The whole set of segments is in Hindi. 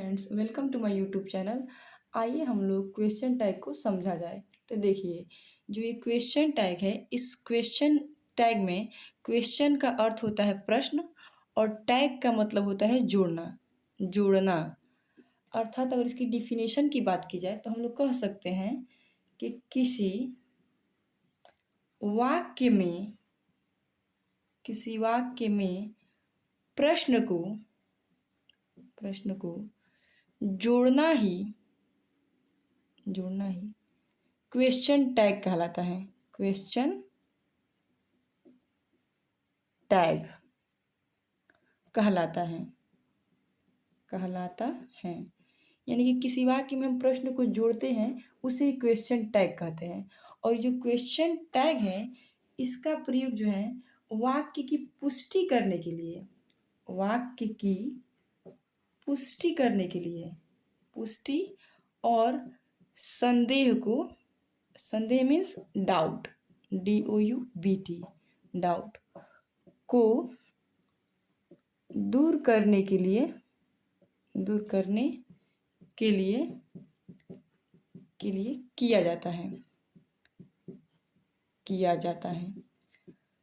Friends, welcome to my YouTube channel. आइए हम लोग क्वेश्चन टैग को समझा जाए। तो देखिए, जो ये क्वेश्चन टैग है, इस क्वेश्चन टैग में क्वेश्चन का अर्थ होता है प्रश्न और टैग का मतलब होता है जोड़ना। अर्थात अगर इसकी डिफिनेशन की बात की जाए तो हम लोग कह सकते हैं कि वाक्य में किसी वाक्य में प्रश्न को जोड़ना ही क्वेश्चन टैग कहलाता है। क्वेश्चन टैग कहलाता है यानी कि किसी वाक्य में हम प्रश्न को जोड़ते हैं, उसे क्वेश्चन टैग कहते हैं। और जो क्वेश्चन टैग है, इसका प्रयोग जो है वाक्य की पुष्टि करने के लिए, पुष्टि और संदेह मीन्स डाउट, DOUBT, डाउट को दूर करने के लिए किया जाता है।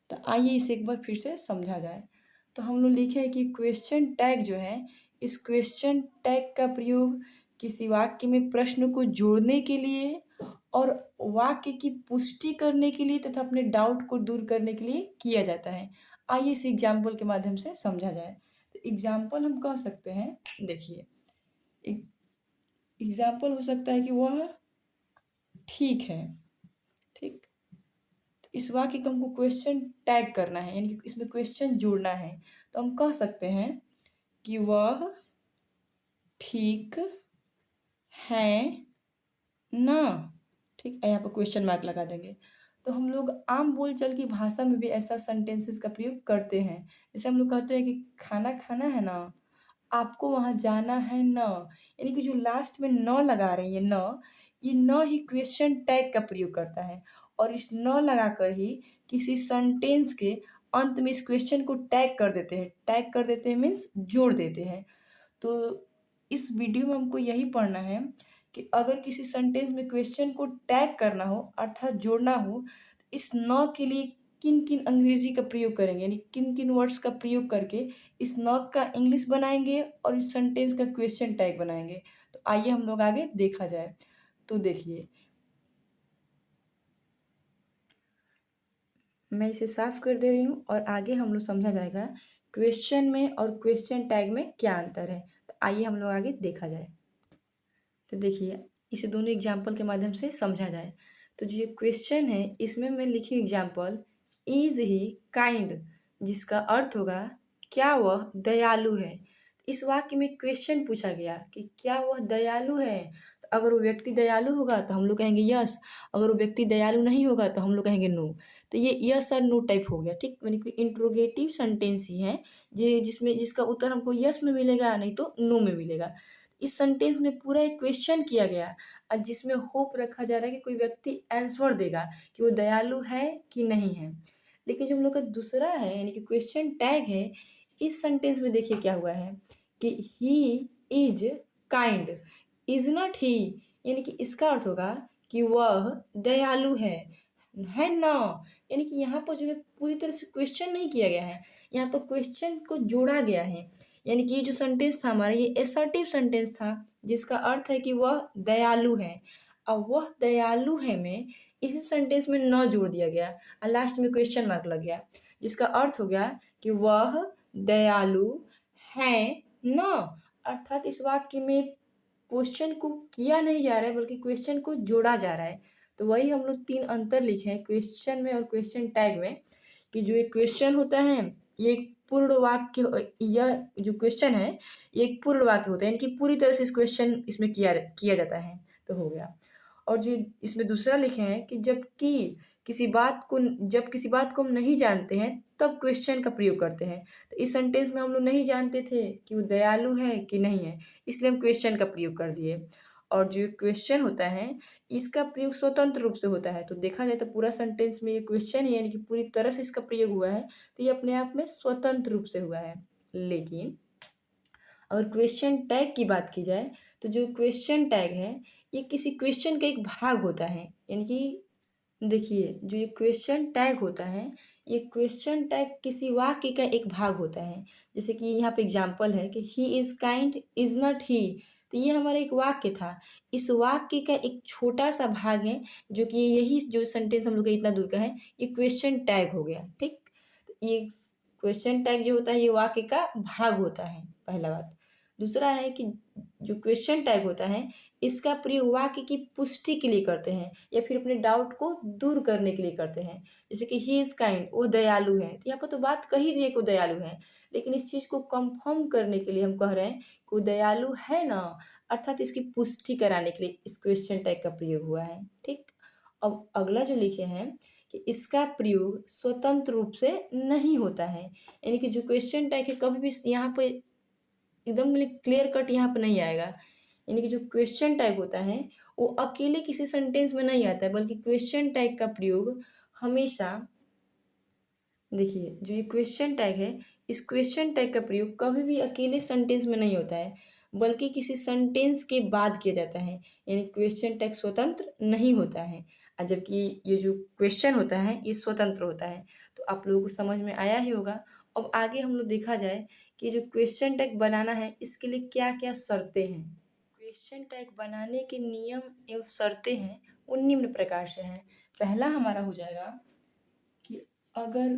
तो आइए इसे एक बार फिर से समझा जाए। तो हम लोग लिखे हैं कि क्वेश्चन टैग जो है, इस क्वेश्चन टैग का प्रयोग किसी वाक्य में प्रश्न को जोड़ने के लिए और वाक्य की पुष्टि करने के लिए तथा अपने डाउट को दूर करने के लिए किया जाता है। आइए इस एग्जाम्पल के माध्यम से समझा जाए। तो एग्जाम्पल हम कह सकते हैं, देखिए एग्जाम्पल हो सकता है कि वह ठीक है। ठीक, तो इस वाक्य को हमको क्वेश्चन टैग करना है, यानी कि इसमें क्वेश्चन जोड़ना है। तो हम कह सकते हैं कि वह ठीक है ना। ठीक है, यहाँ पर क्वेश्चन मार्क लगा देंगे। तो हम लोग आम बोलचाल की भाषा में भी ऐसा सेंटेंसेस का प्रयोग करते हैं। जैसे हम लोग कहते हैं कि खाना खाना है ना, आपको वहाँ जाना है ना, यानी कि जो लास्ट में न लगा रहे हैं ये न ही क्वेश्चन टैग का प्रयोग करता है। और इस न लगाकर ही किसी सेंटेंस के अंत में इस क्वेश्चन को टैग कर देते हैं मीन्स जोड़ देते हैं। तो इस वीडियो में हमको यही पढ़ना है कि अगर किसी सेंटेंस में क्वेश्चन को टैग करना हो अर्थात जोड़ना हो, इस न के लिए किन किन अंग्रेजी का प्रयोग करेंगे, यानी किन किन वर्ड्स का प्रयोग करके इस न का इंग्लिश बनाएंगे और इस सेंटेंस का क्वेश्चन टैग बनाएंगे। तो आइए हम लोग आगे देखा जाए। तो देखिए, मैं इसे साफ कर दे रही हूँ और आगे हम लोग समझा जाएगा क्वेश्चन में और क्वेश्चन टैग में क्या अंतर है। तो आइए हम लोग आगे देखा जाए। तो देखिए, इसे दोनों एग्जाम्पल के माध्यम से समझा जाए। तो जो ये क्वेश्चन है, इसमें मैं लिखी एग्जाम्पल इज ही काइंड, जिसका अर्थ होगा क्या वह दयालु है। इस वाक्य में क्वेश्चन पूछा गया कि क्या वह दयालु है। तो अगर वो व्यक्ति दयालु होगा तो हम लोग कहेंगे यस, अगर वो व्यक्ति दयालु नहीं होगा तो हम लोग कहेंगे नो। तो ये यस और नो टाइप हो गया। ठीक, यानी कि इंट्रोगेटिव सेंटेंस ही है जिसका उत्तर हमको यस में मिलेगा, नहीं तो नो में मिलेगा। इस सेंटेंस में पूरा एक क्वेश्चन किया गया और जिसमें होप रखा जा रहा है कि कोई व्यक्ति आंसर देगा कि वो दयालु है कि नहीं है। लेकिन जो हम लोग का दूसरा है यानी कि क्वेश्चन टैग है, इस सेंटेंस में देखिए क्या हुआ है कि he is kind, is not ही, यानी कि इसका अर्थ होगा कि वह दयालु है ना। यानी कि यहाँ पर जो है पूरी तरह से क्वेश्चन नहीं किया गया है, यहाँ पर क्वेश्चन को जोड़ा गया है। यानी कि ये जो सेंटेंस था हमारा, ये असर्टिव सेंटेंस था जिसका अर्थ है कि वह दयालु है। अब वह दयालु है में इसी सेंटेंस में न जोड़ दिया गया और लास्ट में क्वेश्चन मार्क लग गया, जिसका अर्थ हो गया कि वह दयालु है न। अर्थात इस वाक्य में क्वेश्चन को किया नहीं जा रहा है बल्कि क्वेश्चन को जोड़ा जा रहा है। तो वही हम लोग तीन अंतर लिखे हैं क्वेश्चन में और क्वेश्चन टैग में, कि जो एक क्वेश्चन होता है ये एक पूर्ण वाक्य, यह जो क्वेश्चन है ये एक पूर्ण वाक्य होता है, यानी कि पूरी तरह से इस क्वेश्चन इसमें किया जाता है। तो हो गया। और जो इसमें दूसरा लिखे हैं कि जब किसी बात को हम नहीं जानते हैं तब क्वेश्चन का प्रयोग करते हैं। तो इस सेंटेंस में हम लोग नहीं जानते थे कि वो दयालु है कि नहीं है, इसलिए हम क्वेश्चन का प्रयोग कर दिए। और जो क्वेश्चन होता है इसका प्रयोग स्वतंत्र रूप से होता है। तो देखा जाए तो पूरा सेंटेंस में ये क्वेश्चन है, यानी कि पूरी तरह से इसका प्रयोग हुआ है, तो ये अपने आप में स्वतंत्र रूप से हुआ है। लेकिन अगर क्वेश्चन टैग की बात की जाए तो जो क्वेश्चन टैग है ये किसी क्वेश्चन का एक भाग होता है। यानी कि देखिए जो ये क्वेश्चन टैग होता है ये क्वेश्चन टैग किसी वाक्य का एक भाग होता है। जैसे कि यहाँ पे एग्जाम्पल है कि he is kind is not ही, तो ये हमारा एक वाक्य था। इस वाक्य का एक छोटा सा भाग है जो कि यही जो सेंटेंस हम लोग का इतना दूर का है ये क्वेश्चन टैग हो गया। ठीक, तो ये क्वेश्चन टैग जो होता है ये वाक्य का भाग होता है, पहला बात। दूसरा है कि जो क्वेश्चन टैग होता है इसका प्रयोग वाक्य की पुष्टि के लिए करते हैं या फिर अपने डाउट को दूर करने के लिए करते हैं। जैसे कि ही इज़ काइंड, वो दयालु है, तो यहाँ पर तो बात कह ही रही है कि वो दयालु है, लेकिन इस चीज़ को कंफर्म करने के लिए हम कह रहे हैं कि वो दयालु है ना, अर्थात इसकी पुष्टि कराने के लिए इस क्वेश्चन टैग का प्रयोग हुआ है। ठीक, अब अगला जो लिखे हैं कि इसका प्रयोग स्वतंत्र रूप से नहीं होता है। यानी कि जो क्वेश्चन टैग है कभी भी यहाँ पे एकदम क्लियर कट यहाँ पे नहीं आएगा। यानी कि जो क्वेश्चन टैग होता है वो अकेले किसी सेंटेंस में नहीं आता है, बल्कि क्वेश्चन टैग का प्रयोग हमेशा, देखिए जो ये क्वेश्चन टैग है इस क्वेश्चन टैग का प्रयोग कभी भी अकेले सेंटेंस में नहीं होता है, बल्कि किसी सेंटेंस के बाद किया जाता है। यानी क्वेश्चन टैग स्वतंत्र नहीं होता है, और जबकि ये जो क्वेश्चन होता है ये स्वतंत्र होता है। तो आप लोगों को समझ में आया ही होगा। अब आगे हम लोग देखा जाए कि जो क्वेश्चन टैग बनाना है इसके लिए क्या क्या शर्तें हैं। क्वेश्चन टैग बनाने के नियम एवं शर्तें हैं वो निम्न प्रकार से हैं। पहला हमारा हो जाएगा कि अगर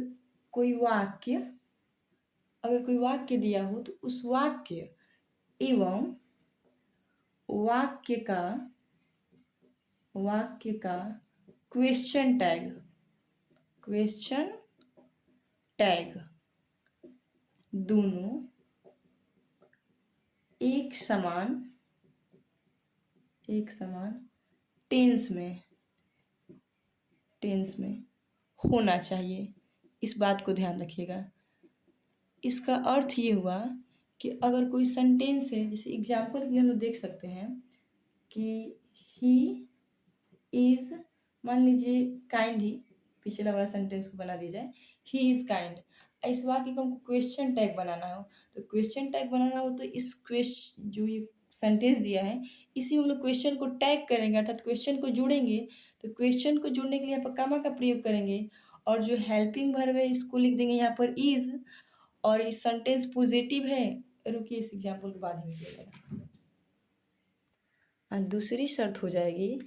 कोई वाक्य अगर कोई वाक्य दिया हो तो उस वाक्य एवं वाक्य का क्वेश्चन टैग दोनों एक समान टेंस में होना चाहिए। इस बात को ध्यान रखिएगा। इसका अर्थ ये हुआ कि अगर कोई सेंटेंस है, जैसे एग्जाम्पल के लिए हम लोग देख सकते हैं कि ही इज़, मान लीजिए काइंड, ही पिछला वाला सेंटेंस को बना दिया जाए ही इज़ काइंड। इस वाक्य को हमको क्वेश्चन टैग बनाना हो तो इस क्वेश्चन जो ये सेंटेंस दिया है इसी में हम लोग क्वेश्चन को टैग करेंगे, अर्थात क्वेश्चन को जोड़ेंगे। तो क्वेश्चन को जोड़ने के लिए यहाँ पर कामा का प्रयोग करेंगे और जो हेल्पिंग वर्ब है इसको लिख देंगे यहाँ पर इज़, और इस सेंटेंस पॉजिटिव है। रुकिए इस एग्जाम्पल के बाद ही मिलेगा। दूसरी शर्त हो जाएगी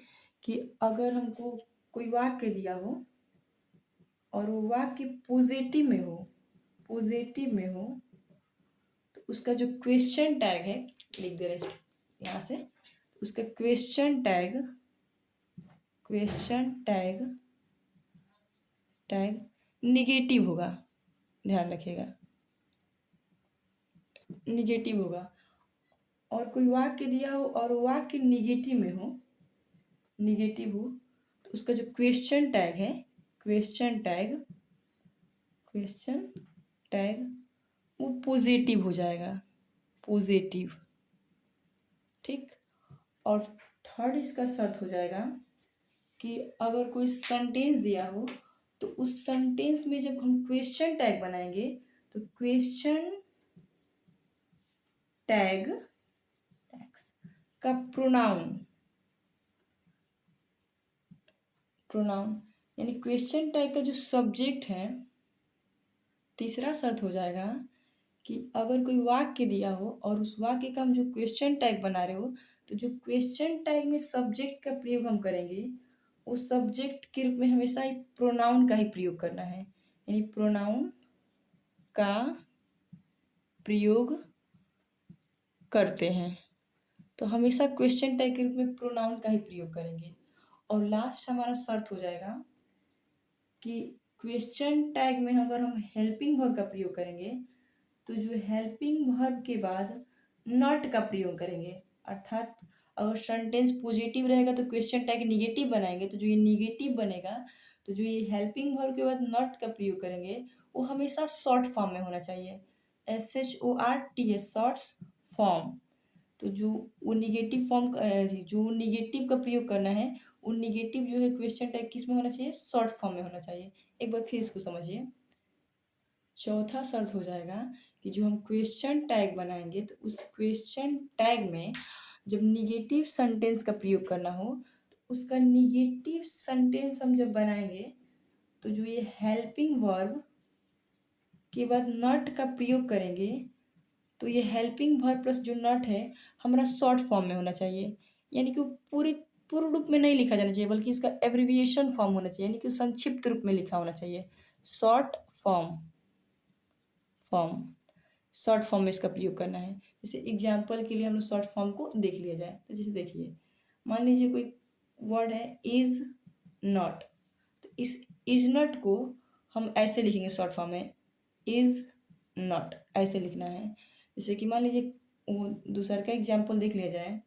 कि अगर हमको कोई वाक्य दिया हो और वो वाक्य पॉजिटिव में हो तो उसका जो क्वेश्चन टैग है, लिख दे रहे यहाँ से, उसका क्वेश्चन टैग निगेटिव होगा। ध्यान रखिएगा, निगेटिव होगा। और कोई वाक्य दिया हो और वाक्य निगेटिव हो तो उसका जो क्वेश्चन टैग वो पॉजिटिव हो जाएगा, पॉजिटिव। ठीक, और थर्ड इसका शर्त हो जाएगा कि अगर कोई सेंटेंस दिया हो तो उस सेंटेंस में जब हम क्वेश्चन टैग बनाएंगे तो क्वेश्चन टैग का प्रोनाउन यानी क्वेश्चन टैग का जो सब्जेक्ट है। तीसरा शर्त हो जाएगा कि अगर कोई वाक्य दिया हो और उस वाक्य का हम जो क्वेश्चन टैग बना रहे हो तो जो क्वेश्चन टैग में सब्जेक्ट का प्रयोग हम करेंगे उस सब्जेक्ट के रूप में हमेशा ही प्रोनाउन का ही प्रयोग करना है। यानी प्रोनाउन का प्रयोग करते हैं तो हमेशा क्वेश्चन टैग के रूप में प्रोनाउन का ही प्रयोग करेंगे। और लास्ट हमारा शर्त हो जाएगा कि क्वेश्चन टैग में अगर हम हेल्पिंग वर्ब का प्रयोग करेंगे तो जो हेल्पिंग वर्ब के बाद नॉट का प्रयोग करेंगे, अर्थात अगर सेंटेंस पॉजिटिव रहेगा तो क्वेश्चन टैग निगेटिव बनाएंगे तो जो ये निगेटिव बनेगा तो जो ये हेल्पिंग वर्ब के बाद नॉट का प्रयोग करेंगे वो हमेशा शॉर्ट फॉर्म में होना चाहिए, SHORT शॉर्ट्स फॉर्म। तो जो वो निगेटिव फॉर्म जो निगेटिव का प्रयोग करना है वो निगेटिव जो है क्वेश्चन टैग किस में होना चाहिए, शॉर्ट फॉर्म में होना चाहिए। एक बार फिर इसको समझिए चौथा शर्त हो जाएगा कि जो हम क्वेश्चन टैग बनाएंगे तो उस क्वेश्चन टैग में जब निगेटिव सेंटेंस का प्रयोग करना हो तो उसका निगेटिव सेंटेंस हम जब बनाएंगे तो जो ये हेल्पिंग वर्ब के बाद नॉट का प्रयोग करेंगे तो ये हेल्पिंग वर्ब प्लस जो नॉट है हमारा शॉर्ट फॉर्म में होना चाहिए, यानी कि वो पूर्ण रूप में नहीं लिखा जाना चाहिए बल्कि इसका एब्रिविएशन फॉर्म होना चाहिए, यानी कि संक्षिप्त रूप में लिखा होना चाहिए। Short form form short form में इसका प्रयोग करना है। जैसे एग्जाम्पल के लिए हम लोग शॉर्ट फॉर्म को देख लिया जाए तो जैसे देखिए, मान लीजिए कोई वर्ड है इज नॉट, तो इस इज नॉट को हम ऐसे लिखेंगे शॉर्ट फॉर्म में, इज नॉट ऐसे लिखना है। जैसे कि मान लीजिए वो दूसरा का एग्जाम्पल देख लिया जाए,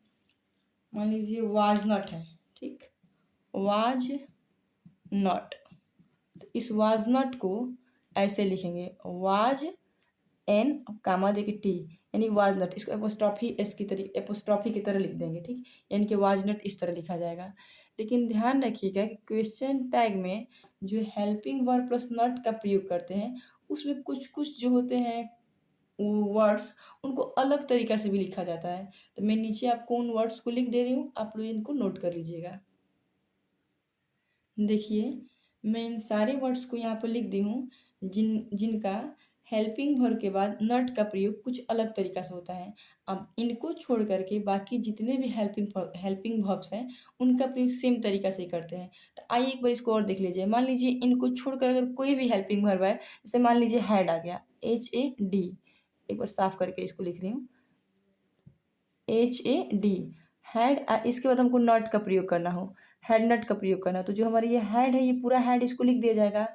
मान लीजिए वाज नॉट है, ठीक, वाज नॉट, तो इस वाज नॉट को ऐसे लिखेंगे वाज एन कामा देके टी, यानी वाज नॉट, इसको एपोस्ट्रॉफी एस की तरह एपोस्ट्रॉफी की तरह लिख देंगे, ठीक, यानी कि वाज नॉट इस तरह लिखा जाएगा। लेकिन ध्यान रखिएगा कि क्वेश्चन टैग में जो हेल्पिंग वर्ब प्लस नॉट का प्रयोग करते हैं उसमें कुछ कुछ जो होते हैं वर्ड्स उनको अलग तरीका से भी लिखा जाता है। तो मैं नीचे आपको उन वर्ड्स को लिख दे रही हूँ, आप लोग इनको नोट कर लीजिएगा। देखिए, मैं इन सारे वर्ड्स को यहाँ पर लिख दी हूँ जिनका हेल्पिंग वर्ब के बाद नॉट का प्रयोग कुछ अलग तरीका से होता है। अब इनको छोड़ करके बाकी जितने भी हेल्पिंग वर्ब्स हैं उनका प्रयोग सेम तरीका से ही करते हैं। तो आइए एक बार इसको और देख लीजिए। मान लीजिए इनको छोड़कर अगर कोई भी हेल्पिंग वर्ब है, जैसे मान लीजिए हैड आ गया, HAD, एक बार साफ करके इसको लिख रही हूँ, HAD, हैड, इसके बाद हमको नॉट का प्रयोग करना हो, हैड नॉट का प्रयोग करना, तो जो हमारी ये हैड है ये पूरा हैड इसको लिख दिया जाएगा,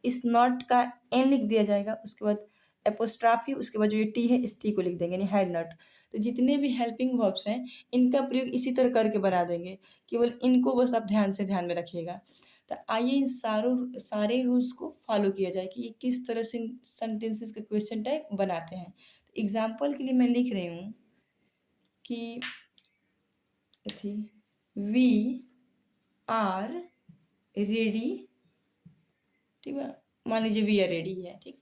इस नॉट का एन लिख दिया जाएगा, उसके बाद एपोस्ट्राफी, उसके बाद जो ये टी है इस टी को लिख देंगे, यानी हैड नॉट। तो जितने भी हेल्पिंग वर्ब्स हैं इनका प्रयोग इसी तरह करके बना देंगे, केवल इनको बस आप ध्यान में रखिएगा। तो आइए इन सारे रूल्स को फॉलो किया जाए कि ये किस तरह से सेंटेंसेस के क्वेश्चन टैग बनाते हैं। तो एग्जाम्पल के लिए मैं लिख रही हूँ कि वी आर रेडी, ठीक है, मान लीजिए वी आर रेडी है, ठीक।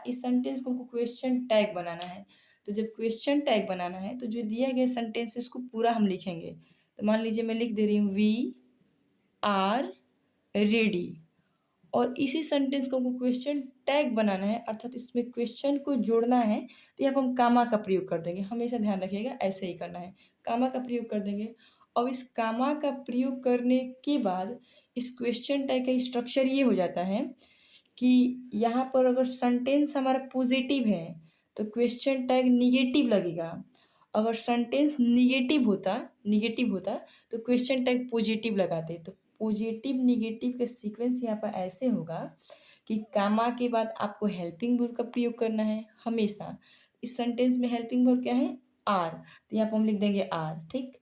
इस सेंटेंस को हमको क्वेश्चन टैग बनाना है, तो जब क्वेश्चन टैग बनाना है तो जो दिया गया सेंटेंसेस को पूरा हम लिखेंगे। तो मान लीजिए मैं लिख दे रही हूँ वी आर रेडी, और इसी सेंटेंस को हमको क्वेश्चन टैग बनाना है, अर्थात इसमें क्वेश्चन को जोड़ना है, तो यहाँ पर हम कामा का प्रयोग कर देंगे। हमेशा ध्यान रखिएगा ऐसे ही करना है, कामा का प्रयोग कर देंगे। अब इस कामा का प्रयोग करने के बाद इस क्वेश्चन टैग का स्ट्रक्चर ये हो जाता है कि यहाँ पर अगर सेंटेंस हमारा पॉजिटिव है तो क्वेश्चन टैग निगेटिव लगेगा, अगर सेंटेंस निगेटिव होता तो क्वेश्चन टैग पॉजिटिव लगाते। तो पॉजिटिव निगेटिव का सीक्वेंस यहाँ पर ऐसे होगा कि कामा के बाद आपको हेल्पिंग वर्ब का प्रयोग करना है हमेशा। इस सेंटेंस में हेल्पिंग वर्ब क्या है, आर, तो यहाँ पर हम लिख देंगे आर, ठीक।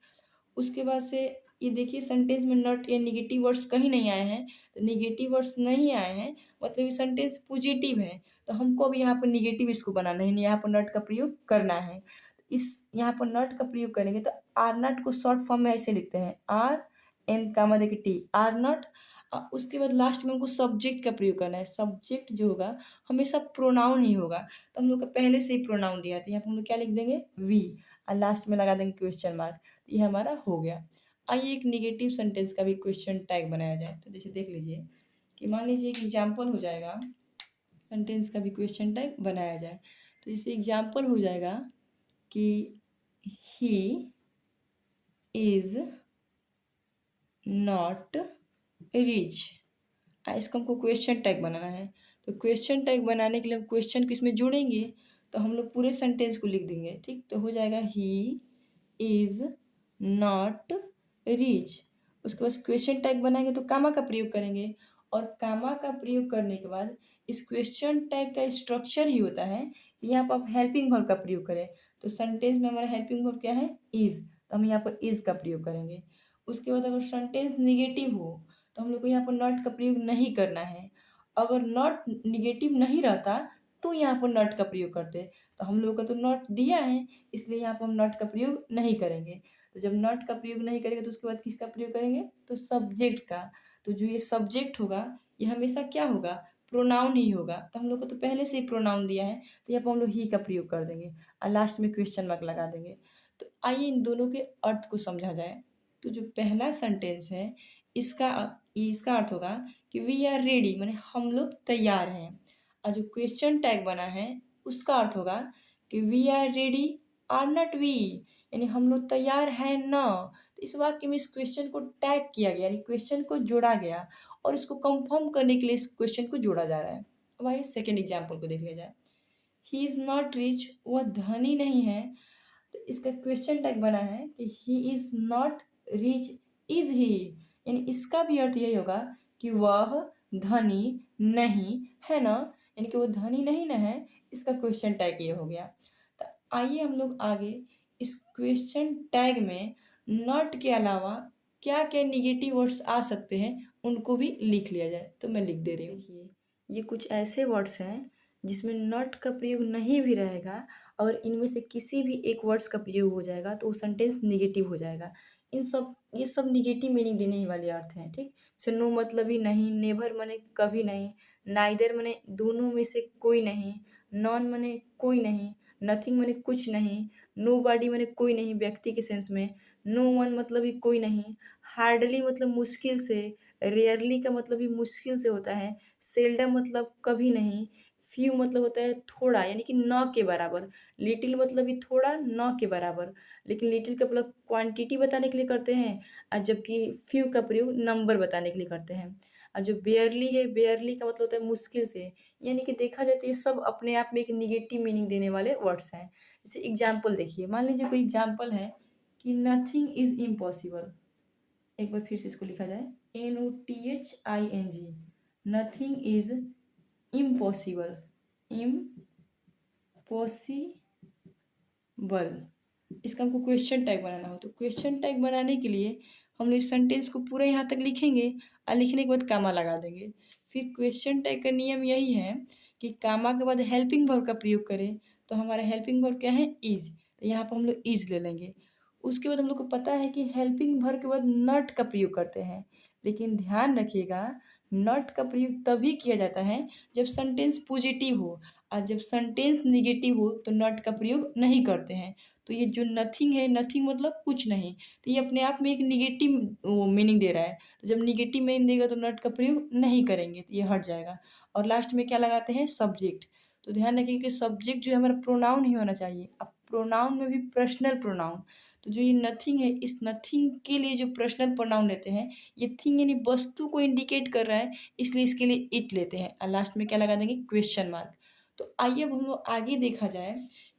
उसके बाद से ये देखिए सेंटेंस में नॉट या निगेटिव वर्ड्स कहीं नहीं आए हैं, तो निगेटिव वर्ड्स नहीं आए हैं मतलब ये सेंटेंस पॉजिटिव है, तो हमको अब यहाँ पर निगेटिव इसको बनाना है, यहाँ पर नॉट का प्रयोग करना है। इस यहाँ पर नॉट का प्रयोग करेंगे तो आर नॉट को शॉर्ट फॉर्म में ऐसे लिखते हैं, आर एन कामा देखिए टी, आर नॉट। उसके बाद लास्ट में हमको सब्जेक्ट का प्रयोग करना है। सब्जेक्ट जो होगा हमेशा प्रोनाउन ही होगा, तो हम लोग का पहले से ही प्रोनाउन दिया है, तो यहाँ पर हम लोग क्या लिख देंगे वी, और लास्ट में लगा देंगे क्वेश्चन मार्क, तो ये हमारा हो गया। आइए एक निगेटिव सेंटेंस का भी क्वेश्चन टैग बनाया जाए। तो जैसे देख लीजिए कि मान लीजिए एक एग्जाम्पल हो जाएगा, सेंटेंस का भी क्वेश्चन टैग बनाया जाए। तो जैसे एग्जाम्पल हो जाएगा कि ही इज नॉट रिच, इसको हमको क्वेश्चन टैग बनाना है। तो क्वेश्चन टैग बनाने के लिए हम क्वेश्चन को इसमें जोड़ेंगे, तो हम लोग पूरे सेंटेंस को लिख देंगे, ठीक। तो हो जाएगा ही इज नॉट रिच, उसके बाद क्वेश्चन टैग बनाएंगे तो कामा का प्रयोग करेंगे, और कामा का प्रयोग करने के बाद इस क्वेश्चन टैग का स्ट्रक्चर ही होता है कि यहाँ पर आप हेल्पिंग वर्ब का प्रयोग करें। तो सेंटेंस में हमारा हेल्पिंग वर्ब क्या है, इज, तो हम यहाँ पर इज का प्रयोग करेंगे। उसके बाद अगर सेंटेंस निगेटिव हो तो हम लोग को यहाँ पर नॉट का प्रयोग नहीं करना है, अगर नॉट निगेटिव नहीं रहता तो यहाँ पर नॉट का प्रयोग करते, तो हम लोग का तो नॉट दिया है इसलिए यहाँ पर हम नॉट का प्रयोग नहीं करेंगे। तो जब नॉट का प्रयोग नहीं करेंगे तो उसके बाद किसका प्रयोग करेंगे, तो सब्जेक्ट का। तो जो ये सब्जेक्ट होगा ये हमेशा क्या होगा, प्रोनाउन ही होगा, तो हम लोग को तो पहले से ही प्रोनाउन दिया है, तो यहाँ पर हम लोग ही का प्रयोग कर देंगे और लास्ट में क्वेश्चन मार्क लगा देंगे। तो आइए इन दोनों के अर्थ को समझा जाए। तो जो पहला सेंटेंस है इसका इसका अर्थ होगा कि वी आर रेडी, माने हम लोग तैयार हैं। और जो क्वेश्चन टैग बना है उसका अर्थ होगा कि we are ready are not we, यानी हम लोग तैयार हैं ना। तो इस वाक्य में इस क्वेश्चन को टैग किया गया, यानी क्वेश्चन को जोड़ा गया और इसको कंफर्म करने के लिए इस क्वेश्चन को जोड़ा जा रहा है। अब आइए सेकेंड एग्जाम्पल को देख लिया जाए। ही इज़ नॉट रिच, वह धनी नहीं है। तो इसका क्वेश्चन टैग बना है कि he is not rich is he, यानी इसका भी अर्थ यही होगा कि वह धनी नहीं है ना, यानी कि वो धनी नहीं ना है। इसका क्वेश्चन टैग ये हो गया। तो आइए हम लोग आगे इस क्वेश्चन टैग में नॉट के अलावा क्या क्या निगेटिव वर्ड्स आ सकते हैं उनको भी लिख लिया जाए। तो मैं लिख दे रही हूँ। देखिए ये कुछ ऐसे वर्ड्स हैं जिसमें नॉट का प्रयोग नहीं भी रहेगा और इनमें से किसी भी एक वर्ड्स का प्रयोग हो जाएगा तो वो सेंटेंस निगेटिव हो जाएगा। ये सब निगेटिव मीनिंग देने ही वाले अर्थ हैं, ठीक। जैसे नो मतलब ही नहीं, नेवर मने कभी नहीं, नाइदर मने दोनों में से कोई नहीं, नॉन मने कोई नहीं, नथिंग मने कुछ नहीं, नो बॉडी मने कोई नहीं व्यक्ति के सेंस में, नो वन मतलब ही कोई नहीं, हार्डली मतलब मुश्किल से, रेयरली का मतलब भी मुश्किल से होता है, सेल्डम मतलब कभी नहीं, फ्यू मतलब होता है थोड़ा यानी कि न के बराबर, लिटिल मतलब भी थोड़ा न के बराबर, लेकिन लिटिल का प्रयोग क्वांटिटी बताने के लिए करते हैं और जबकि फ्यू का प्रयोग नंबर बताने के लिए करते हैं। और जो बेयरली है, बेयरली का मतलब होता है मुश्किल से, यानी कि देखा जाए तो ये सब अपने आप में एक निगेटिव मीनिंग देने वाले वर्ड्स हैं। जैसे एग्जाम्पल देखिए, मान लीजिए कोई एग्जाम्पल है कि नथिंग इज इम्पॉसिबल। एक बार फिर से इसको लिखा जाए, NOTHING, nothing is impossible, impossible. इसका हमको क्वेश्चन टैग बनाना हो तो क्वेश्चन टैग बनाने के लिए हम लोग इस सेंटेंस को पूरा यहाँ तक लिखेंगे और लिखने के बाद कामा लगा देंगे। फिर क्वेश्चन टैग का नियम यही है कि कामा के बाद हेल्पिंग वर्ब का प्रयोग करें। तो हमारा हेल्पिंग वर्ब क्या है, इज, तो यहाँ पर हम लोग इज ले लेंगे। उसके बाद हम लोग को पता है कि हेल्पिंग वर्ब के बाद नॉट का प्रयोग करते हैं, लेकिन ध्यान रखिएगा नॉट का प्रयोग तभी किया जाता है जब सेंटेंस पॉजिटिव हो, और जब सेंटेंस निगेटिव हो तो नॉट का प्रयोग नहीं करते हैं। तो ये जो नथिंग है, नथिंग मतलब कुछ नहीं, तो ये अपने आप में एक निगेटिव मीनिंग दे रहा है। तो जब निगेटिव मीनिंग देगा तो नॉट का प्रयोग नहीं करेंगे, तो ये हट जाएगा। और लास्ट में क्या लगाते हैं, सब्जेक्ट। तो ध्यान रखिए कि सब्जेक्ट जो है हमारा प्रोनाउन ही होना चाहिए। अब प्रोनाउन में भी पर्सनल प्रोनाउन, तो जो ये नथिंग है इस नथिंग के लिए जो पर्सनल प्रोनाउन लेते हैं, ये थिंग यानी वस्तु को इंडिकेट कर रहा है, इसलिए इसके लिए इट लेते हैं। और लास्ट में क्या लगा देंगे, क्वेश्चन मार्क। तो आइए अब हम लोग आगे देखा जाए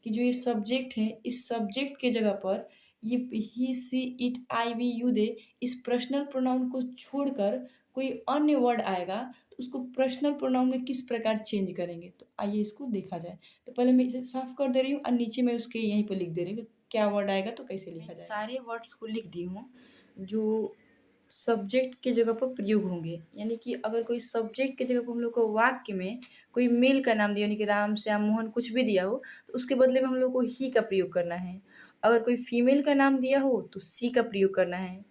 कि जो ये सब्जेक्ट है इस सब्जेक्ट के जगह पर ये he she it I we you they, इस पर्सनल प्रोनाउन को छोड़कर कोई अन्य वर्ड आएगा तो उसको पर्सनल प्रोनाउन में किस प्रकार चेंज करेंगे। तो आइए इसको देखा जाए। तो पहले मैं इसे साफ कर दे रही हूँ और नीचे मैं उसके यहीं पर लिख दे रही हूँ कि क्या वर्ड आएगा तो कैसे लिखा जाए। सारे वर्ड्स को लिख दी हूँ जो सब्जेक्ट के जगह पर प्रयोग होंगे, यानी कि अगर कोई सब्जेक्ट के जगह पर हम लोग को वाक्य में कोई मेल का नाम दिया, यानी कि राम श्याम मोहन कुछ भी दिया हो तो उसके बदले में हम लोग को ही का प्रयोग करना है। अगर कोई फीमेल का नाम दिया हो तो सी का प्रयोग करना है।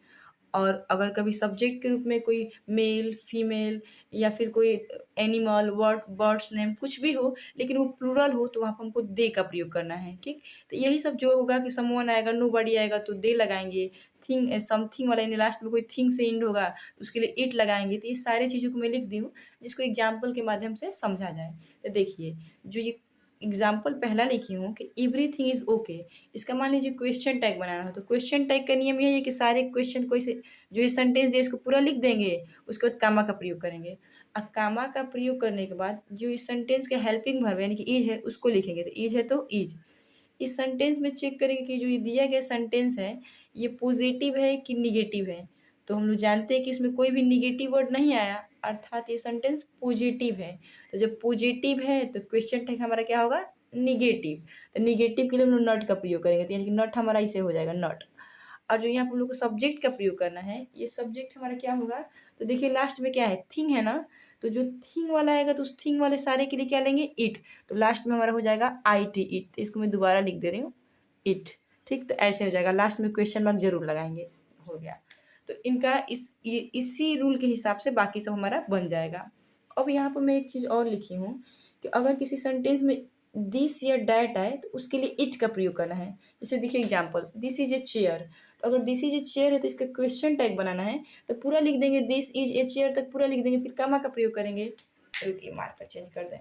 और अगर कभी सब्जेक्ट के रूप में कोई मेल, फीमेल या फिर कोई एनिमल, वर्ड, बर्ड्स नेम कुछ भी हो लेकिन वो प्लूरल हो तो वहाँ पर हमको दे का प्रयोग करना है, ठीक। तो यही सब जो होगा कि समवन आएगा, नोबडी आएगा तो दे लगाएंगे, थिंग समथिंग वाला यानी लास्ट में कोई थिंग से एंड होगा तो उसके लिए इट लगाएंगे। तो ये सारी चीज़ों को मैं लिख दी हूँ जिसको एग्जाम्पल के माध्यम से समझा जाए। तो देखिए जो ये एग्जाम्पल पहला लिखी हूँ कि एवरीथिंग इज ओके, इसका मान लीजिए क्वेश्चन टैग बनाना हो तो क्वेश्चन टैग का नियम यही है कि सारे क्वेश्चन को इसे जो ये सेंटेंस दिया इसको पूरा लिख देंगे, उसके बाद कामा का प्रयोग करेंगे। अब कामा का प्रयोग करने के बाद जो इस सेंटेंस का हेल्पिंग वर्ब यानी कि इज है उसको लिखेंगे। तो इज है तो इज। इस सेंटेंस में चेक करेंगे कि जो ये दिया गया सेंटेंस है ये पॉजिटिव है कि निगेटिव है। तो हम लोग जानते हैं कि इसमें कोई भी निगेटिव वर्ड नहीं आया, अर्थात ये सेंटेंस पॉजिटिव है। तो जब पॉजिटिव है तो क्वेश्चन टैग हमारा क्या होगा, निगेटिव। तो निगेटिव के लिए हम लोग नॉट का प्रयोग करेंगे, तो यानी कि नॉट हमारा इसे हो जाएगा नॉट। और जो यहाँ पर हम लोग को सब्जेक्ट का प्रयोग करना है, ये सब्जेक्ट हमारा क्या होगा, तो देखिए लास्ट में क्या है, थिंग है ना। तो जो थिंग वाला आएगा तो उस थिंग वाले सारे के लिए क्या लेंगे, इट। तो लास्ट में हमारा हो जाएगा IT इट। तो इसको मैं दोबारा लिख दे रही हूँ, इट, ठीक। तो ऐसे हो जाएगा, लास्ट में क्वेश्चन मार्क जरूर लगाएंगे, हो गया। तो इनका इसी रूल के हिसाब से बाकी सब हमारा बन जाएगा। अब यहाँ पर मैं एक चीज़ और लिखी हूँ कि अगर किसी सेंटेंस में दिस या डैट आए तो उसके लिए इट का प्रयोग करना है। जैसे देखिए example, this is a chair, तो अगर दिस इज ए चेयर है तो इसका क्वेश्चन टैग बनाना है तो पूरा लिख देंगे, दिस इज ए चेयर तक पूरा लिख देंगे, फिर कामा का प्रयोग करेंगे। रुकिए मार्कर चेंज कर दें,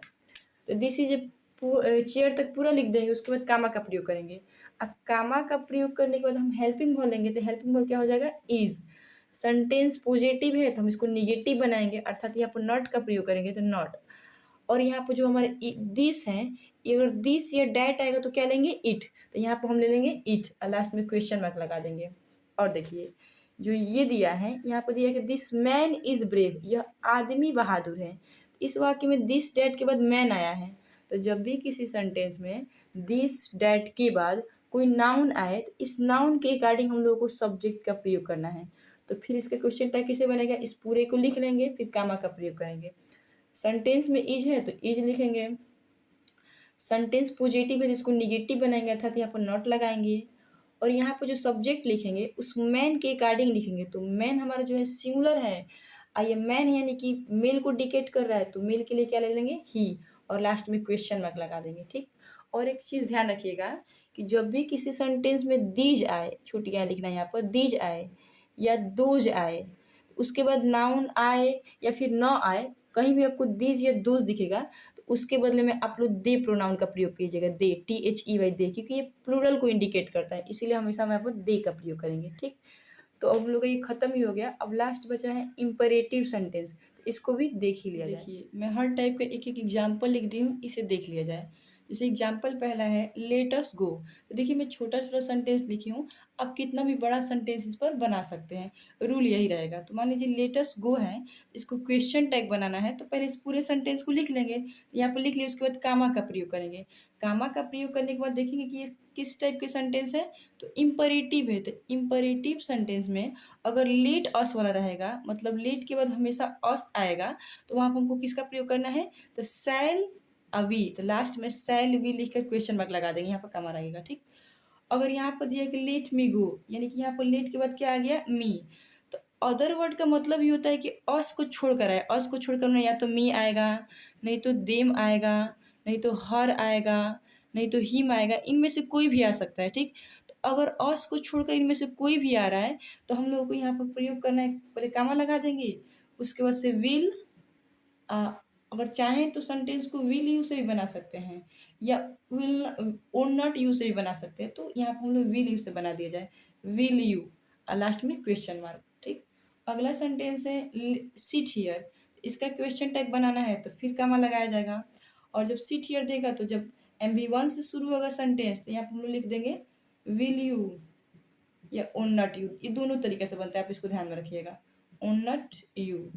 तो दिस इज ए चेयर तक पूरा लिख देंगे, उसके बाद कामा का प्रयोग करेंगे। अब कामा का प्रयोग करने के बाद हम हेल्पिंग वर्ब लेंगे, तो हेल्पिंग वर्ब क्या हो जाएगा, इज। सेंटेंस पॉजिटिव है तो हम इसको निगेटिव बनाएंगे, अर्थात यहाँ पर नॉट का प्रयोग करेंगे तो नॉट। और यहाँ पर जो हमारे दिस हैं, अगर दिस या डैट आएगा तो क्या लेंगे, इट, तो यहाँ पर हम ले लेंगे इट और लास्ट में क्वेश्चन मार्क लगा देंगे। और देखिए जो ये दिया है, यहाँ पर दिया है कि दिस मैन इज ब्रेव, यह आदमी बहादुर है। इस वाक्य में दिस डैट के बाद मैन आया है, तो जब भी किसी सेंटेंस में दिस डैट के बाद कोई नाउन आए तो इस नाउन के अकॉर्डिंग हम लोगों को सब्जेक्ट का प्रयोग करना है। तो फिर इसका क्वेश्चन टैग कैसे बनेगा, इस पूरे को लिख लेंगे, फिर कामा का प्रयोग करेंगे। सेंटेंस में इज है तो इज लिखेंगे, सेंटेंस पॉजिटिव है तो इसको निगेटिव बनाएंगे, अर्थात यहाँ पर नॉट लगाएंगे। और यहाँ पर जो सब्जेक्ट लिखेंगे उस मैन के अकॉर्डिंग लिखेंगे, तो मैन हमारा जो है सिंगुलर है, ये मैन यानी कि मेल को इंडिकेट कर रहा है, तो मेल के लिए क्या ले लेंगे, ही, और लास्ट में क्वेश्चन मार्क लगा देंगे। ठीक, और एक चीज़ ध्यान रखिएगा कि जब भी किसी सेंटेंस में दीज आए, छोटी क्या लिखना है यहाँ पर, दीज आए या दोज आए, उसके बाद नाउन आए या फिर न आए, कहीं भी आपको दीज या दोज दिखेगा तो उसके बदले में आप लोग दे प्रोनाउन का प्रयोग कीजिएगा, दे, THEY दे, क्योंकि ये प्लूरल को इंडिकेट करता है, इसीलिए हमेशा हम यहाँ पर दे का प्रयोग करेंगे। ठीक, तो अब हम लोग का ये खत्म ही हो गया। अब लास्ट बचा है इम्परेटिव सेंटेंस, तो इसको भी देख ही लिया जाए। देखिए मैं हर टाइप का एक एक एग्जाम्पल लिख दी हूँ, इसे देख लिया जाए। जैसे एग्जाम्पल पहला है लेट अस गो, तो देखिए मैं छोटा छोटा सेंटेंस लिखी हूँ, आप कितना भी बड़ा सेंटेंस इस पर बना सकते हैं, रूल यही रहेगा। तो मान लीजिए लेट अस गो है, इसको क्वेश्चन टैग बनाना है, तो पहले इस पूरे सेंटेंस को लिख लेंगे, यहाँ पर लिख लिया, उसके बाद कामा का प्रयोग करेंगे। कामा का प्रयोग करने के बाद देखेंगे कि ये किस टाइप के सेंटेंस है, तो इम्परेटिव है। तो इम्परेटिव सेंटेंस में अगर लेट अस वाला रहेगा, मतलब लेट के बाद हमेशा अस आएगा, तो वहाँ पर हमको किसका प्रयोग करना है, तो शैल अवी, तो लास्ट में शैल वी लिखकर क्वेश्चन मार्क लगा देंगे, यहाँ पर कमा रहेगा। ठीक, अगर यहाँ पर दिया कि लेट मी गो, यानी कि यहाँ पर लेट के बाद क्या आ गया, मी, तो अदर वर्ड का मतलब ये होता है कि अस को छोड़कर आए, अस को छोड़कर या तो मी आएगा, नहीं तो देम आएगा, नहीं तो हर आएगा, नहीं तो हिम आएगा, इनमें से कोई भी आ सकता है। ठीक, तो अगर अस को छोड़कर इनमें से कोई भी आ रहा है तो हम लोगों को यहाँ पर प्रयोग करना है, पहले कामा लगा देंगे, उसके बाद से विल, अगर चाहें तो सेंटेंस को विल यू से भी बना सकते हैं या विल और नॉट यू से भी बना सकते हैं, तो यहाँ पर हम लोग विल यू से बना दिया जाए, विल यू, और लास्ट में क्वेश्चन मार्क। ठीक, अगला सेंटेंस है सिट हियर, इसका क्वेश्चन टैग बनाना है तो फिर कामा लगाया जाएगा। और जब सिट हियर देगा तो जब MV1 से शुरू होगा सेंटेंस तो यहाँ पर हम लोग लिख देंगे विल यू या ओन नॉट यू, ये दोनों तरीके से बनता है, आप इसको ध्यान में रखिएगा, own not you.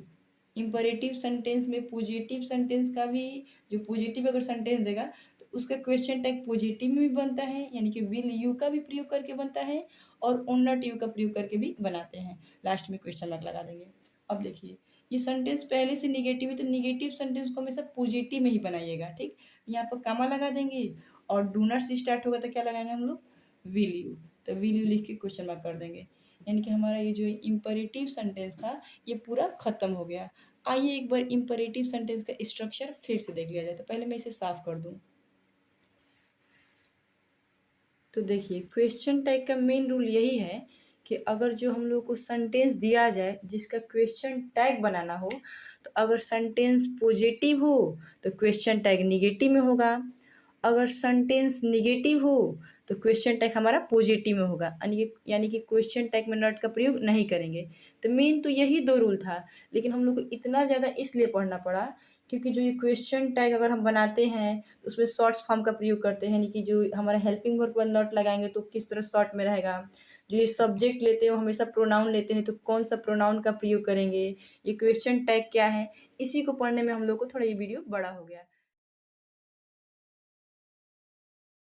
Imperative sentence में पॉजिटिव सेंटेंस का भी, जो पॉजिटिव अगर सेंटेंस देगा तो उसका क्वेश्चन टैग पॉजिटिव में भी बनता है, यानी कि विल यू का भी प्रयोग करके बनता है और ओन नॉट यू का प्रयोग करके भी बनाते हैं, लास्ट में क्वेश्चन मार्क लगा देंगे। अब देखिए ये सेंटेंस पहले से निगेटिव है तो निगेटिव सेंटेंस को हमेशा पॉजिटिव में ही बनाइएगा। ठीक, यहाँ पर कामा लगा देंगे और डूनर से स्टार्ट होगा तो क्या लगाएंगे हम लोग, विल यू, तो विल यू लिख के क्वेश्चन मार्क कर देंगे, यानी कि हमारा ये जो इम्परेटिव सेंटेंस था ये पूरा खत्म हो गया। आइए एक बार इम्परेटिव सेंटेंस का स्ट्रक्चर फिर से देख लिया जाए, तो पहले मैं इसे साफ कर दूं। तो देखिए क्वेश्चन टैग का मेन रूल यही है कि अगर जो हम लोग को सेंटेंस दिया जाए जिसका क्वेश्चन टैग बनाना हो, तो अगर सेंटेंस पॉजिटिव हो तो क्वेश्चन टैग निगेटिव में होगा, अगर सेंटेंस निगेटिव हो तो क्वेश्चन टैग हमारा पॉजिटिव में होगा, यानी कि क्वेश्चन टैग में नॉट का प्रयोग नहीं करेंगे। तो मेन तो यही दो रूल था, लेकिन हम लोग को इतना ज़्यादा इसलिए पढ़ना पड़ा क्योंकि जो ये क्वेश्चन टैग अगर हम बनाते हैं तो उसमें शॉर्ट्स फॉर्म का प्रयोग करते हैं, यानी कि जो हमारा हेल्पिंग वर्ब पर नॉट लगाएंगे तो किस तरह शॉर्ट में रहेगा, जो ये सब्जेक्ट लेते हैं वो हमेशा प्रोनाउन लेते हैं तो कौन सा प्रोनाउन का प्रयोग करेंगे, ये क्वेश्चन टैग क्या है, इसी को पढ़ने में हम लोग को थोड़ा ये वीडियो बड़ा हो गया।